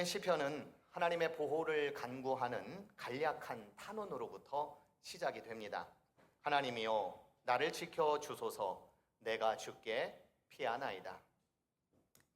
구약의 시편은 하나님의 보호를 간구하는 간략한 탄원으로부터 시작이 됩니다. 하나님이여 나를 지켜 주소서. 내가 주께 피하나이다.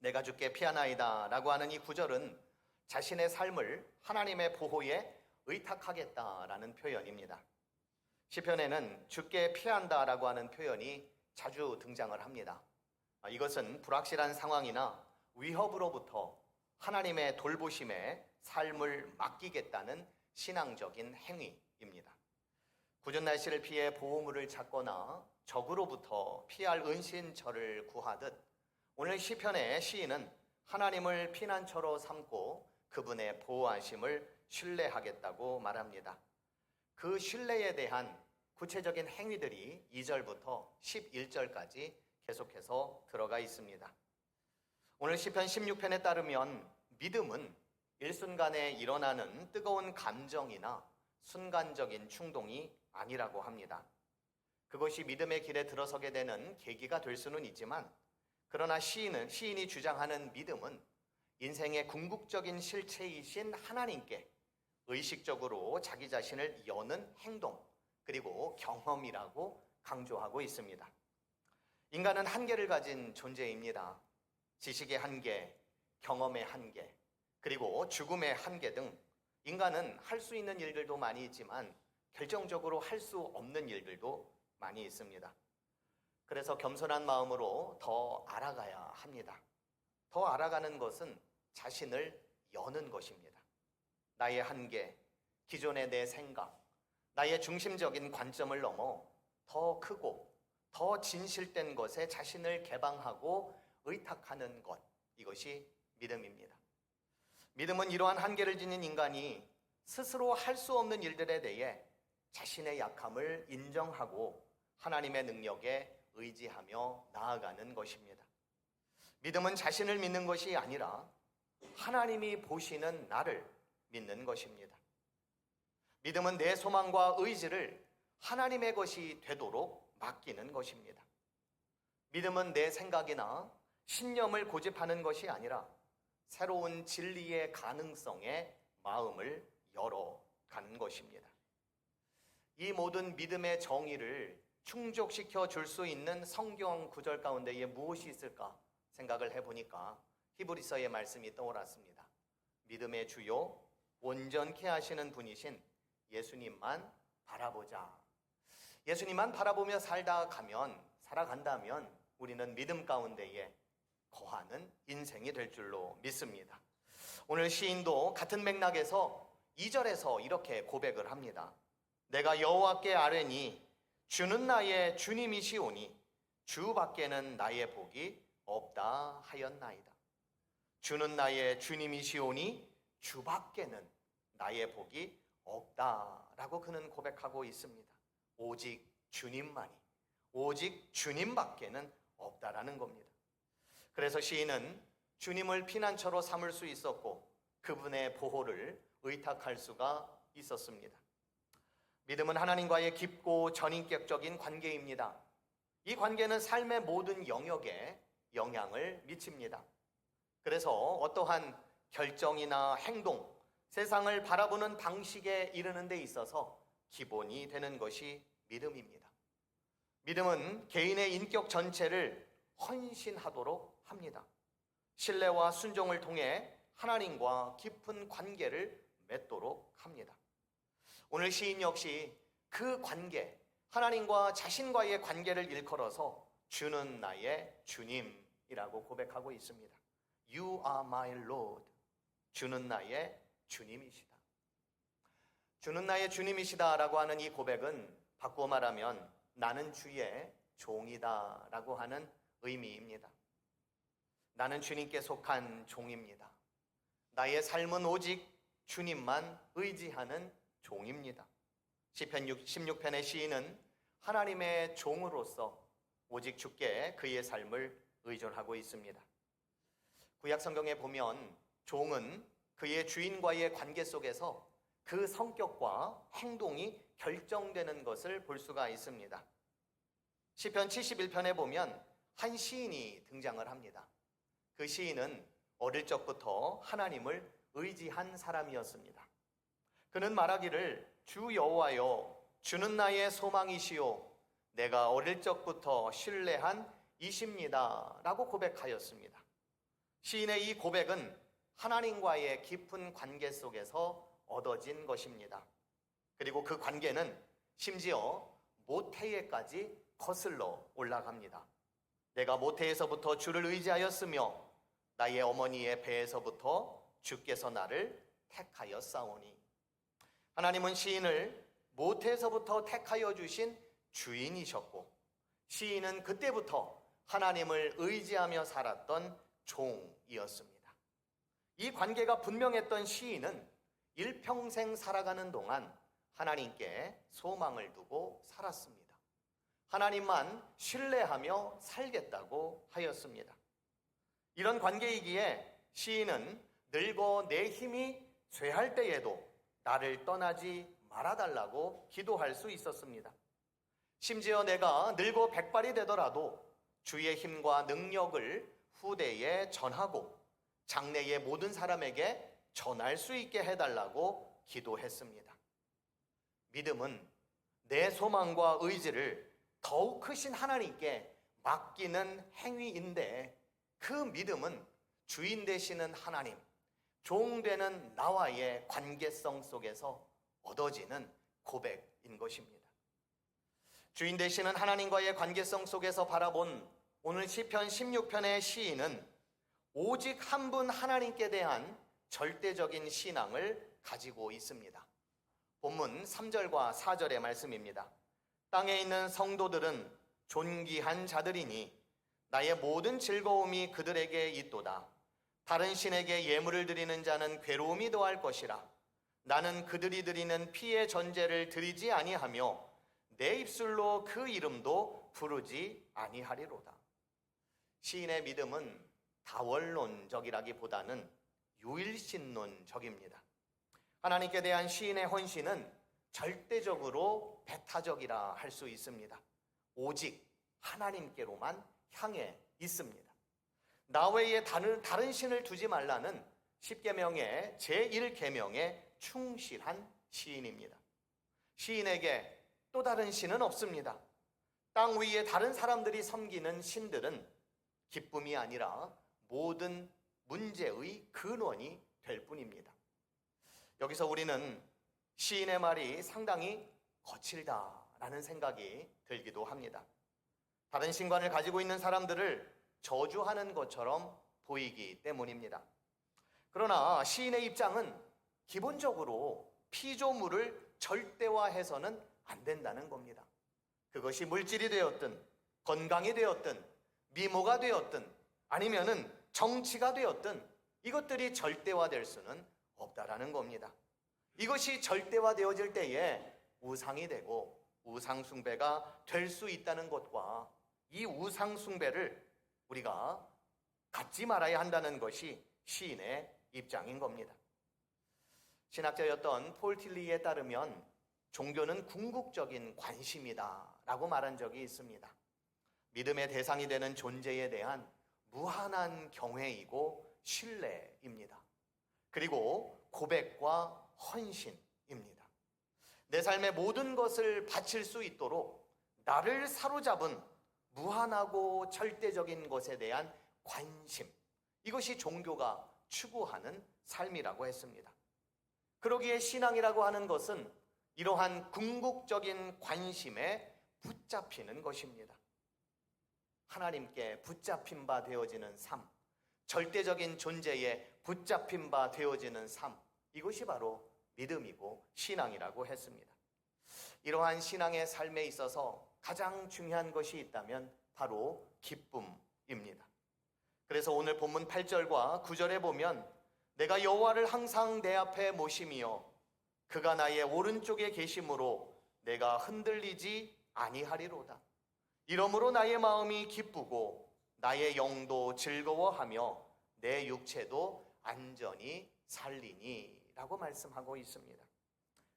내가 주께 피하나이다 라고 하는 이 구절은 자신의 삶을 하나님의 보호에 의탁하겠다라는 표현입니다. 시편에는 주께 피한다 라고 하는 표현이 자주 등장을 합니다. 이것은 불확실한 상황이나 위협으로부터 하나님의 돌보심에 삶을 맡기겠다는 신앙적인 행위입니다. 궂은 날씨를 피해 보호물을 찾거나 적으로부터 피할 은신처를 구하듯 오늘 시편의 시인은 하나님을 피난처로 삼고 그분의 보호하심을 신뢰하겠다고 말합니다. 그 신뢰에 대한 구체적인 행위들이 2절부터 11절까지 계속해서 들어가 있습니다. 오늘 시편 16편에 따르면 믿음은 일순간에 일어나는 뜨거운 감정이나 순간적인 충동이 아니라고 합니다. 그것이 믿음의 길에 들어서게 되는 계기가 될 수는 있지만 그러나 시인이 주장하는 믿음은 인생의 궁극적인 실체이신 하나님께 의식적으로 자기 자신을 여는 행동 그리고 경험이라고 강조하고 있습니다. 인간은 한계를 가진 존재입니다. 지식의 한계, 경험의 한계, 그리고 죽음의 한계 등 인간은 할 수 있는 일들도 많이 있지만 결정적으로 할 수 없는 일들도 많이 있습니다. 그래서 겸손한 마음으로 더 알아가야 합니다. 더 알아가는 것은 자신을 여는 것입니다. 나의 한계, 기존의 내 생각, 나의 중심적인 관점을 넘어 더 크고 더 진실된 것에 자신을 개방하고 의탁하는 것, 이것이 믿음입니다. 믿음은 이러한 한계를 지닌 인간이 스스로 할 수 없는 일들에 대해 자신의 약함을 인정하고 하나님의 능력에 의지하며 나아가는 것입니다. 믿음은 자신을 믿는 것이 아니라 하나님이 보시는 나를 믿는 것입니다. 믿음은 내 소망과 의지를 하나님의 것이 되도록 맡기는 것입니다. 믿음은 내 생각이나 신념을 고집하는 것이 아니라 새로운 진리의 가능성에 마음을 열어가는 것입니다. 이 모든 믿음의 정의를 충족시켜 줄 수 있는 성경 구절 가운데에 무엇이 있을까 생각을 해보니까 히브리서의 말씀이 떠올랐습니다. 믿음의 주요 온전케 하시는 분이신 예수님만 바라보자. 예수님만 바라보며 살아간다면 우리는 믿음 가운데에 거하는 인생이 될 줄로 믿습니다. 오늘 시인도 같은 맥락에서 2절에서 이렇게 고백을 합니다. 내가 여호와께 아뢰니 주는 나의 주님이시오니 주 밖에는 나의 복이 없다 하였나이다. 주는 나의 주님이시오니 주 밖에는 나의 복이 없다라고 그는 고백하고 있습니다. 오직 주님만이, 오직 주님밖에는 없다라는 겁니다. 그래서 시인은 주님을 피난처로 삼을 수 있었고 그분의 보호를 의탁할 수가 있었습니다. 믿음은 하나님과의 깊고 전인격적인 관계입니다. 이 관계는 삶의 모든 영역에 영향을 미칩니다. 그래서 어떠한 결정이나 행동, 세상을 바라보는 방식에 이르는 데 있어서 기본이 되는 것이 믿음입니다. 믿음은 개인의 인격 전체를 헌신하도록 합니다. 신뢰와 순종을 통해 하나님과 깊은 관계를 맺도록 합니다. 오늘 시인 역시 그 관계, 하나님과 자신과의 관계를 일컬어서 주는 나의 주님이라고 고백하고 있습니다. You are my Lord. 주는 나의 주님이시다. 주는 나의 주님이시다라고 하는 이 고백은 바꾸어 말하면 나는 주의 종이다라고 하는 의미입니다. 나는 주님께 속한 종입니다. 나의 삶은 오직 주님만 의지하는 종입니다. 시편 16편의 시인은 하나님의 종으로서 오직 주께 그의 삶을 의존하고 있습니다. 구약 성경에 보면 종은 그의 주인과의 관계 속에서 그 성격과 행동이 결정되는 것을 볼 수가 있습니다. 시편 71편에 보면 한 시인이 등장을 합니다. 그 시인은 어릴 적부터 하나님을 의지한 사람이었습니다. 그는 말하기를 주 여호와여 주는 나의 소망이시요 내가 어릴 적부터 신뢰한 이십니다 라고 고백하였습니다. 시인의 이 고백은 하나님과의 깊은 관계 속에서 얻어진 것입니다. 그리고 그 관계는 심지어 모태에까지 거슬러 올라갑니다. 내가 모태에서부터 주를 의지하였으며 나의 어머니의 배에서부터 주께서 나를 택하였사오니. 하나님은 시인을 모태에서부터 택하여 주신 주인이셨고 시인은 그때부터 하나님을 의지하며 살았던 종이었습니다. 이 관계가 분명했던 시인은 일평생 살아가는 동안 하나님께 소망을 두고 살았습니다. 하나님만 신뢰하며 살겠다고 하였습니다. 이런 관계이기에 시인은 늙어 내 힘이 쇠할 때에도 나를 떠나지 말아달라고 기도할 수 있었습니다. 심지어 내가 늙어 백발이 되더라도 주의 힘과 능력을 후대에 전하고 장래의 모든 사람에게 전할 수 있게 해달라고 기도했습니다. 믿음은 내 소망과 의지를 더욱 크신 하나님께 맡기는 행위인데 그 믿음은 주인 되시는 하나님, 종 되는 나와의 관계성 속에서 얻어지는 고백인 것입니다. 주인 되시는 하나님과의 관계성 속에서 바라본 오늘 시편 16편의 시인은 오직 한 분 하나님께 대한 절대적인 신앙을 가지고 있습니다. 본문 3절과 4절의 말씀입니다. 땅에 있는 성도들은 존귀한 자들이니 나의 모든 즐거움이 그들에게 있도다. 다른 신에게 예물을 드리는 자는 괴로움이 더할 것이라. 나는 그들이 드리는 피의 전제를 드리지 아니하며 내 입술로 그 이름도 부르지 아니하리로다. 시인의 믿음은 다원론적이라기보다는 유일신론적입니다. 하나님께 대한 시인의 헌신은 절대적으로 배타적이라 할 수 있습니다. 오직 하나님께로만 향해 있습니다. 나 외에 다른 신을 두지 말라는 10계명의 제1계명에 충실한 시인입니다. 시인에게 또 다른 신은 없습니다. 땅 위에 다른 사람들이 섬기는 신들은 기쁨이 아니라 모든 문제의 근원이 될 뿐입니다. 여기서 우리는 시인의 말이 상당히 거칠다라는 생각이 들기도 합니다. 다른 신관을 가지고 있는 사람들을 저주하는 것처럼 보이기 때문입니다. 그러나 시인의 입장은 기본적으로 피조물을 절대화해서는 안 된다는 겁니다. 그것이 물질이 되었든 건강이 되었든 미모가 되었든 아니면은 정치가 되었든 이것들이 절대화될 수는 없다라는 겁니다. 이것이 절대화되어질 때에 우상이 되고 우상숭배가 될 수 있다는 것과 이 우상숭배를 우리가 갖지 말아야 한다는 것이 시인의 입장인 겁니다. 신학자였던 폴 틸리에 따르면 종교는 궁극적인 관심이다 라고 말한 적이 있습니다. 믿음의 대상이 되는 존재에 대한 무한한 경외이고 신뢰입니다. 그리고 고백과 헌신입니다. 내 삶의 모든 것을 바칠 수 있도록 나를 사로잡은 무한하고 절대적인 것에 대한 관심, 이것이 종교가 추구하는 삶이라고 했습니다. 그러기에 신앙이라고 하는 것은 이러한 궁극적인 관심에 붙잡히는 것입니다. 하나님께 붙잡힌 바 되어지는 삶, 절대적인 존재에 붙잡힌 바 되어지는 삶, 이것이 바로 믿음이고 신앙이라고 했습니다. 이러한 신앙의 삶에 있어서 가장 중요한 것이 있다면 바로 기쁨입니다. 그래서 오늘 본문 8절과 9절에 보면 내가 여호와를 항상 내 앞에 모심이여 그가 나의 오른쪽에 계심으로 내가 흔들리지 아니하리로다. 이러므로 나의 마음이 기쁘고 나의 영도 즐거워하며 내 육체도 안전히 살리니 라고 말씀하고 있습니다.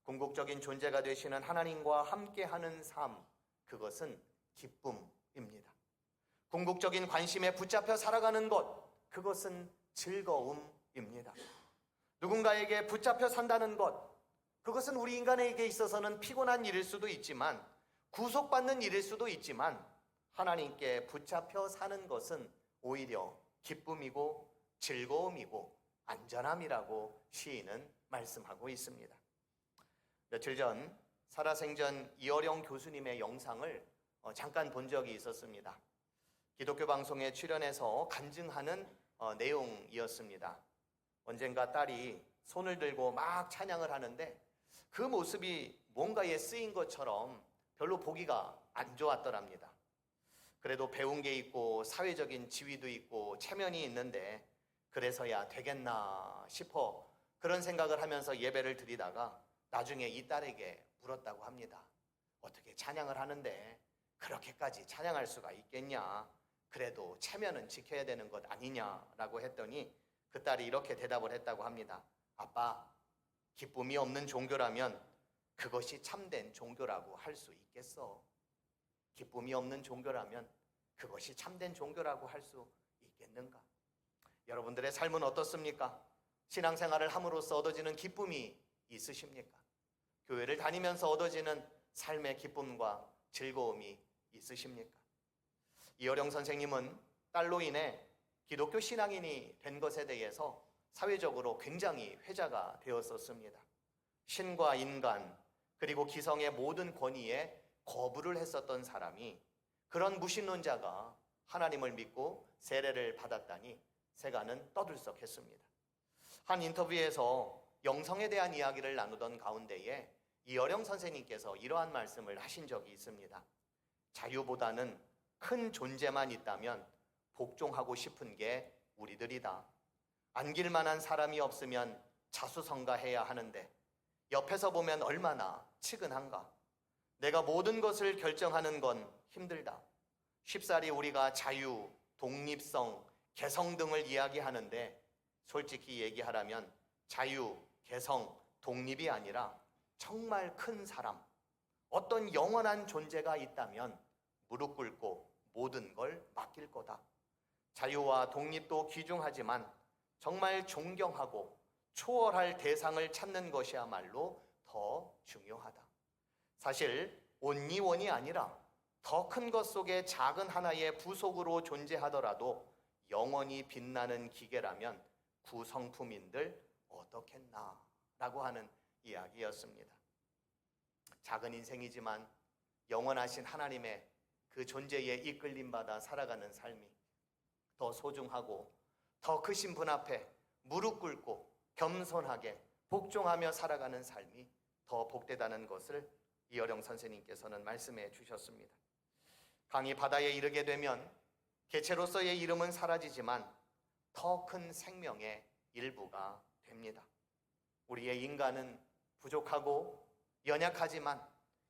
궁극적인 존재가 되시는 하나님과 함께하는 삶, 그것은 기쁨입니다. 궁극적인 관심에 붙잡혀 살아가는 것, 그것은 즐거움입니다. 누군가에게 붙잡혀 산다는 것, 그것은 우리 인간에게 있어서는 피곤한 일일 수도 있지만, 구속받는 일일 수도 있지만, 하나님께 붙잡혀 사는 것은 오히려 기쁨이고 즐거움이고 안전함이라고 시인은 말씀하고 있습니다. 며칠 전 살아생전 이어령 교수님의 영상을 잠깐 본 적이 있었습니다. 기독교 방송에 출연해서 간증하는 내용이었습니다. 언젠가 딸이 손을 들고 막 찬양을 하는데 그 모습이 뭔가에 쓰인 것처럼 별로 보기가 안 좋았더랍니다. 그래도 배운 게 있고 사회적인 지위도 있고 체면이 있는데 그래서야 되겠나 싶어 그런 생각을 하면서 예배를 드리다가 나중에 이 딸에게 물었다고 합니다. 어떻게 찬양을 하는데 그렇게까지 찬양할 수가 있겠냐? 그래도 체면은 지켜야 되는 것 아니냐라고 했더니 그 딸이 이렇게 대답을 했다고 합니다. 아빠, 기쁨이 없는 종교라면 그것이 참된 종교라고 할 수 있겠어? 기쁨이 없는 종교라면 그것이 참된 종교라고 할 수 있겠는가? 여러분들의 삶은 어떻습니까? 신앙생활을 함으로써 얻어지는 기쁨이 있으십니까? 교회를 다니면서 얻어지는 삶의 기쁨과 즐거움이 있으십니까? 이어령 선생님은 딸로 인해 기독교 신앙인이 된 것에 대해서 사회적으로 굉장히 회자가 되었었습니다. 신과 인간 그리고 기성의 모든 권위에 거부를 했었던 사람이 그런 무신론자가 하나님을 믿고 세례를 받았다니 세간은 떠들썩했습니다. 한 인터뷰에서 영성에 대한 이야기를 나누던 가운데에 이어령 선생님께서 이러한 말씀을 하신 적이 있습니다. 자유보다는 큰 존재만 있다면 복종하고 싶은 게 우리들이다. 안길 만한 사람이 없으면 자수성가해야 하는데 옆에서 보면 얼마나 측은한가. 내가 모든 것을 결정하는 건 힘들다. 쉽사리 우리가 자유, 독립성, 개성 등을 이야기하는데 솔직히 얘기하라면 자유, 개성, 독립이 아니라 정말 큰 사람, 어떤 영원한 존재가 있다면 무릎 꿇고 모든 걸 맡길 거다. 자유와 독립도 귀중하지만 정말 존경하고 초월할 대상을 찾는 것이야말로 더 중요하다. 사실 온리원이 아니라 더 큰 것 속에 작은 하나의 부속으로 존재하더라도 영원히 빛나는 기계라면 구성품인들 어떻겠나 라고 하는 이야기였습니다. 작은 인생이지만 영원하신 하나님의 그 존재에 이끌림받아 살아가는 삶이 더 소중하고 더 크신 분 앞에 무릎 꿇고 겸손하게 복종하며 살아가는 삶이 더 복되다는 것을 이어령 선생님께서는 말씀해 주셨습니다. 강이 바다에 이르게 되면 개체로서의 이름은 사라지지만 더 큰 생명의 일부가 됩니다. 우리의 인간은 부족하고 연약하지만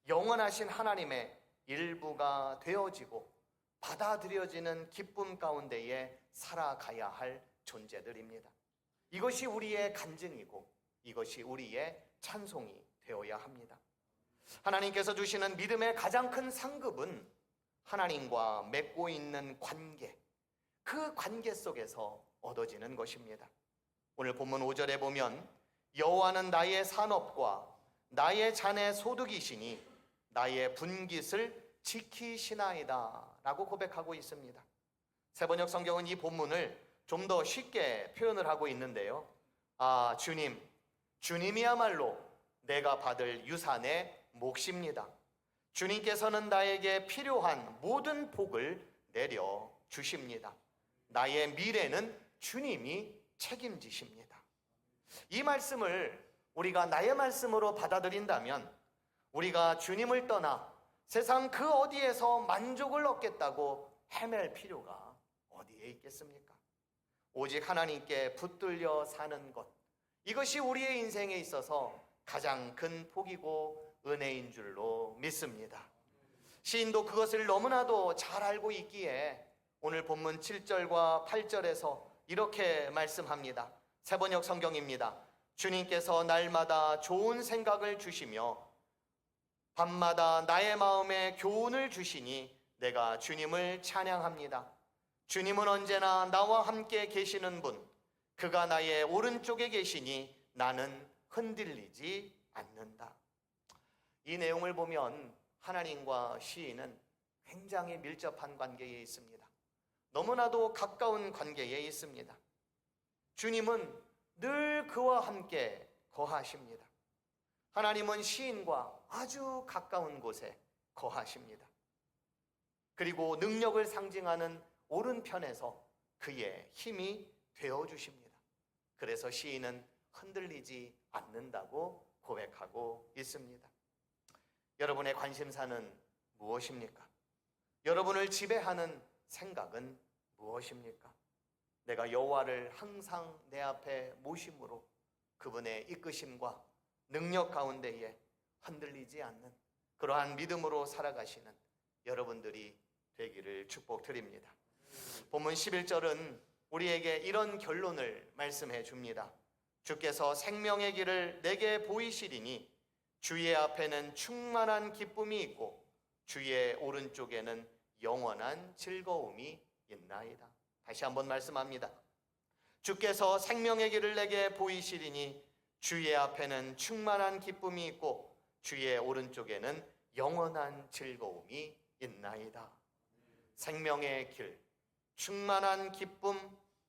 영원하신 하나님의 일부가 되어지고 받아들여지는 기쁨 가운데에 살아가야 할 존재들입니다. 이것이 우리의 간증이고 이것이 우리의 찬송이 되어야 합니다. 하나님께서 주시는 믿음의 가장 큰 상급은 하나님과 맺고 있는 관계, 그 관계 속에서 얻어지는 것입니다. 오늘 본문 5절에 보면 여호와는 나의 산업과 나의 잔의 소득이시니 나의 분깃을 지키시나이다 라고 고백하고 있습니다. 세번역 성경은 이 본문을 좀 더 쉽게 표현을 하고 있는데요. 주님이야말로 내가 받을 유산의 몫입니다. 주님께서는 나에게 필요한 모든 복을 내려 주십니다. 나의 미래는 주님이 책임지십니다. 이 말씀을 우리가 나의 말씀으로 받아들인다면 우리가 주님을 떠나 세상 그 어디에서 만족을 얻겠다고 헤맬 필요가 어디에 있겠습니까? 오직 하나님께 붙들려 사는 것, 이것이 우리의 인생에 있어서 가장 큰 복이고 은혜인 줄로 믿습니다. 시인도 그것을 너무나도 잘 알고 있기에 오늘 본문 7절과 8절에서 이렇게 말씀합니다. 세번역 성경입니다. 주님께서 날마다 좋은 생각을 주시며 밤마다 나의 마음에 교훈을 주시니 내가 주님을 찬양합니다. 주님은 언제나 나와 함께 계시는 분, 그가 나의 오른쪽에 계시니 나는 흔들리지 않는다. 이 내용을 보면 하나님과 시인은 굉장히 밀접한 관계에 있습니다. 너무나도 가까운 관계에 있습니다. 주님은 늘 그와 함께 거하십니다. 하나님은 시인과 아주 가까운 곳에 거하십니다. 그리고 능력을 상징하는 오른편에서 그의 힘이 되어주십니다. 그래서 시인은 흔들리지 않는다고 고백하고 있습니다. 여러분의 관심사는 무엇입니까? 여러분을 지배하는 생각은 무엇입니까? 내가 여호와를 항상 내 앞에 모심으로 그분의 이끄심과 능력 가운데에 흔들리지 않는 그러한 믿음으로 살아가시는 여러분들이 되기를 축복드립니다. 본문 11절은 우리에게 이런 결론을 말씀해 줍니다. 주께서 생명의 길을 내게 보이시리니 주의 앞에는 충만한 기쁨이 있고 주의 오른쪽에는 영원한 즐거움이 있나이다. 다시 한번 말씀합니다. 주께서 생명의 길을 내게 보이시리니 주의 앞에는 충만한 기쁨이 있고 주의 오른쪽에는 영원한 즐거움이 있나이다. 생명의 길, 충만한 기쁨,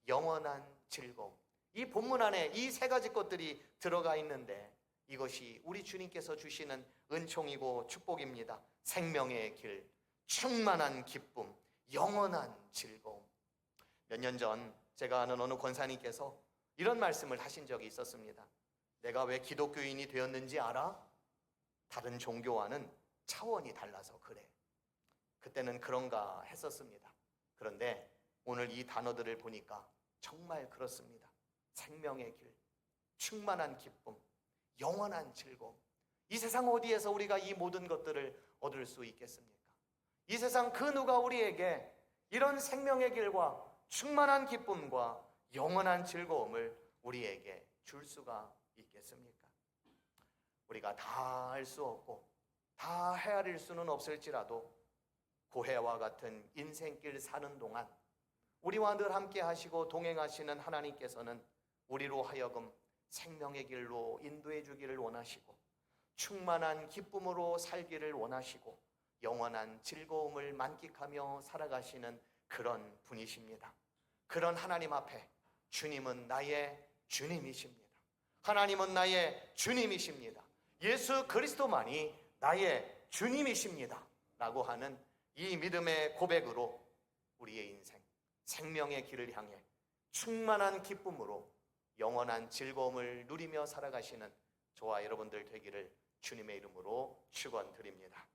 영원한 즐거움. 이 본문 안에 이 세 가지 것들이 들어가 있는데 이것이 우리 주님께서 주시는 은총이고 축복입니다. 생명의 길, 충만한 기쁨, 영원한 즐거움. 몇 년 전 제가 아는 어느 권사님께서 이런 말씀을 하신 적이 있었습니다. 내가 왜 기독교인이 되었는지 알아? 다른 종교와는 차원이 달라서 그래. 그때는 그런가 했었습니다. 그런데 오늘 이 단어들을 보니까 정말 그렇습니다. 생명의 길, 충만한 기쁨, 영원한 즐거움. 이 세상 어디에서 우리가 이 모든 것들을 얻을 수 있겠습니까? 이 세상 그 누가 우리에게 이런 생명의 길과 충만한 기쁨과 영원한 즐거움을 우리에게 줄 수가 있겠습니까? 우리가 다 알 수 없고 다 헤아릴 수는 없을지라도 고해와 같은 인생길 사는 동안 우리와 늘 함께 하시고 동행하시는 하나님께서는 우리로 하여금 생명의 길로 인도해 주기를 원하시고 충만한 기쁨으로 살기를 원하시고 영원한 즐거움을 만끽하며 살아가시는 그런 분이십니다. 그런 하나님 앞에 주님은 나의 주님이십니다. 하나님은 나의 주님이십니다. 예수 그리스도만이 나의 주님이십니다. 라고 하는 이 믿음의 고백으로 우리의 인생, 생명의 길을 향해 충만한 기쁨으로 영원한 즐거움을 누리며 살아가시는 저와 여러분들 되기를 주님의 이름으로 축원드립니다.